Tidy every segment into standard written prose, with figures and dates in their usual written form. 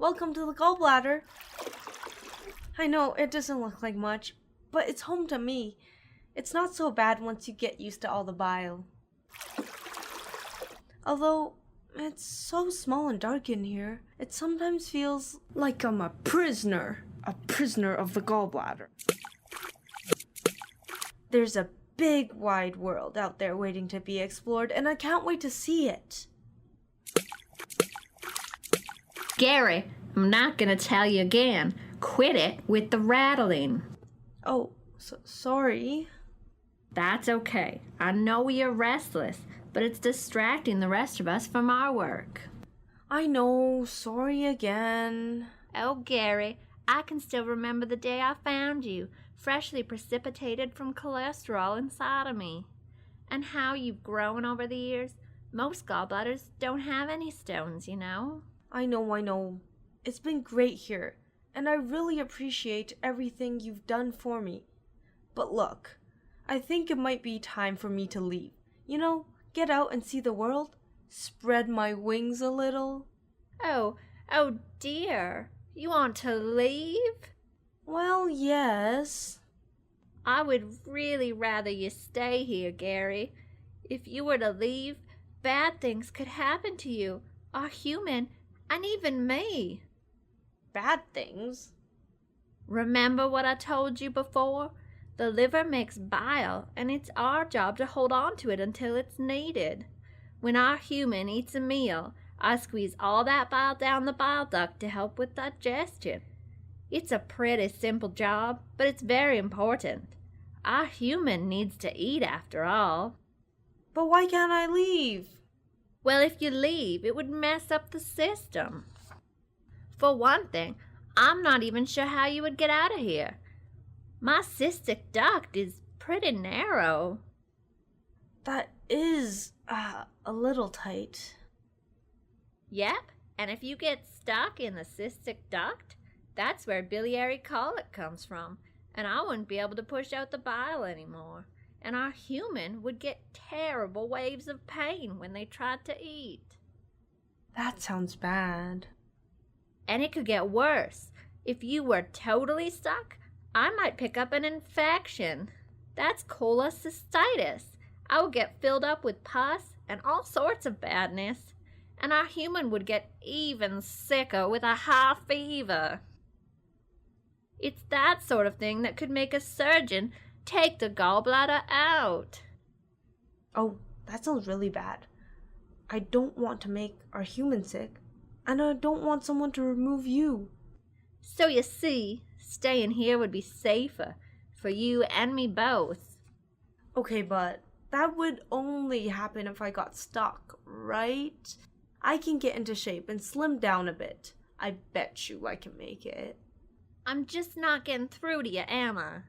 Welcome to the Gallbladder. I know it doesn't look like much, but it's home to me. It's not so bad once you get used to all the bile. Although, it's so small and dark in here, it sometimes feels like I'm a prisoner of the gallbladder. There's a big wide world out there waiting to be explored, and I can't wait to see it. Gary, I'm not gonna tell you again. Quit it with the rattling. Oh, sorry. That's okay. I know you're restless, but it's distracting the rest of us from our work. I know, sorry again. Oh, Gary, I can still remember the day I found you, freshly precipitated from cholesterol inside of me. And how you've grown over the years. Most gallbladders don't have any stones, you know. I know. It's been great here, and I really appreciate everything you've done for me. But look, I think it might be time for me to leave. You know, get out and see the world. Spread my wings a little. Oh dear. You want to leave? Well, yes. I would really rather you stay here, Gary. If you were to leave, bad things could happen to you, our human, and even me. Bad things? Remember what I told you before? The liver makes bile, and it's our job to hold on to it until it's needed. When our human eats a meal, I squeeze all that bile down the bile duct to help with digestion. It's a pretty simple job, but it's very important. Our human needs to eat after all. But why can't I leave? Well, if you leave, it would mess up the system. For one thing, I'm not even sure how you would get out of here. My cystic duct is pretty narrow. That is, a little tight. Yep, and if you get stuck in the cystic duct, that's where biliary colic comes from, and I wouldn't be able to push out the bile anymore. And our human would get terrible waves of pain when they tried to eat. That sounds bad. And it could get worse. If you were totally stuck, I might pick up an infection. That's cholecystitis. I would get filled up with pus and all sorts of badness. And our human would get even sicker with a high fever. It's that sort of thing that could make a surgeon take the gallbladder out. Oh, that sounds really bad. I don't want to make our human sick, and I don't want someone to remove you. So you see, staying here would be safer for you and me both. Okay, but that would only happen if I got stuck, right? I can get into shape and slim down a bit. I bet you I can make it. I'm just not getting through to you, am I?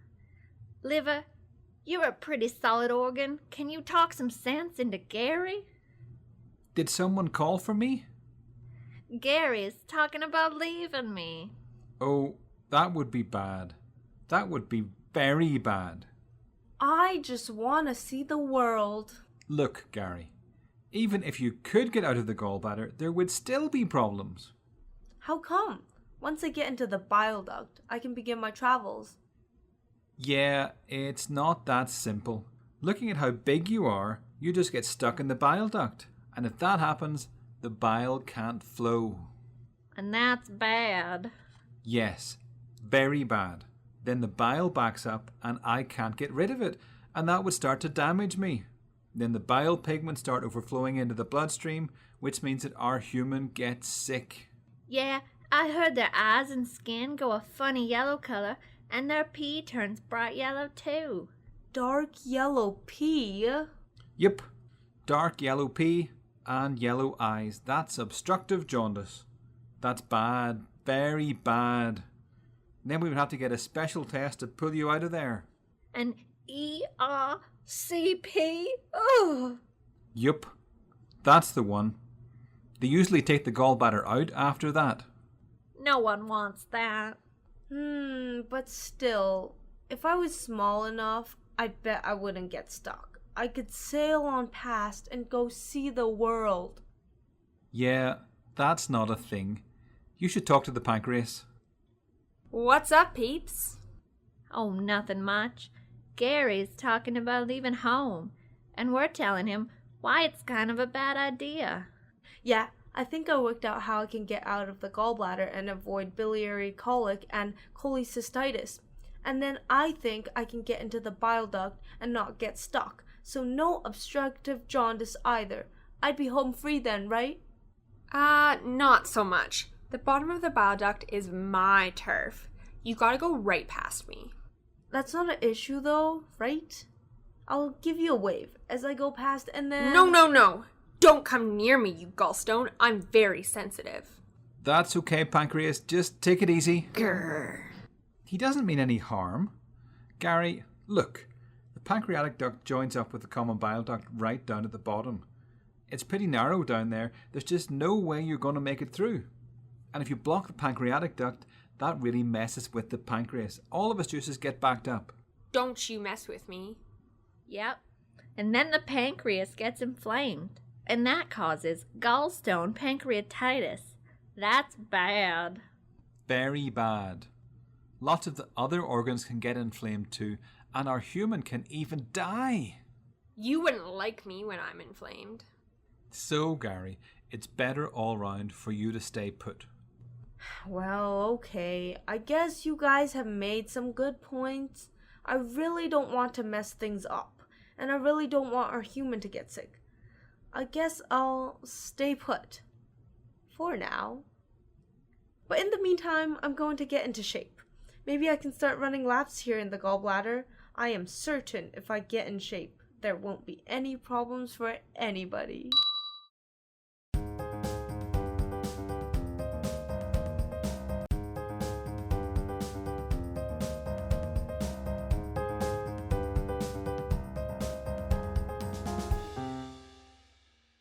Liver, you're a pretty solid organ. Can you talk some sense into Gary? Did someone call for me? Gary's talking about leaving me. Oh, that would be bad. That would be very bad. I just want to see the world. Look, Gary, even if you could get out of the gallbladder, there would still be problems. How come? Once I get into the bile duct, I can begin my travels. Yeah, it's not that simple. Looking at how big you are, you just get stuck in the bile duct. And if that happens, the bile can't flow. And that's bad. Yes, very bad. Then the bile backs up and I can't get rid of it, and that would start to damage me. Then the bile pigments start overflowing into the bloodstream, which means that our human gets sick. Yeah, I heard their eyes and skin go a funny yellow color, and their pee turns bright yellow too. Dark yellow pee? Yep, dark yellow pee and yellow eyes. That's obstructive jaundice. That's bad, very bad. Then we would have to get a special test to pull you out of there. An ERCP? Ugh. Yup, that's the one. They usually take the gallbladder out after that. No one wants that. But still, if I was small enough, I bet I wouldn't get stuck. I could sail on past and go see the world. Yeah, that's not a thing. You should talk to the pancreas. What's up, peeps? Oh, nothing much. Gary's talking about leaving home, and we're telling him why it's kind of a bad idea. Yeah, I think I worked out how I can get out of the gallbladder and avoid biliary colic and cholecystitis. And then I think I can get into the bile duct and not get stuck. So no obstructive jaundice either. I'd be home free then, right? Not so much. The bottom of the bile duct is my turf. You gotta go right past me. That's not an issue though, right? I'll give you a wave as I go past and then... No. Don't come near me, you Gallstone. I'm very sensitive. That's okay, Pancreas. Just take it easy. Grrr. He doesn't mean any harm. Gary, look. The pancreatic duct joins up with the common bile duct right down at the bottom. It's pretty narrow down there. There's just no way you're going to make it through. And if you block the pancreatic duct, that really messes with the pancreas. All of his juices get backed up. Don't you mess with me. Yep. And then the pancreas gets inflamed, and that causes gallstone pancreatitis. That's bad. Very bad. Lots of the other organs can get inflamed too, and our human can even die. You wouldn't like me when I'm inflamed. So, Gary, it's better all round for you to stay put. Well, okay. I guess you guys have made some good points. I really don't want to mess things up, and I really don't want our human to get sick. I guess I'll stay put. For now. But in the meantime, I'm going to get into shape. Maybe I can start running laps here in the gallbladder. I am certain if I get in shape, there won't be any problems for anybody.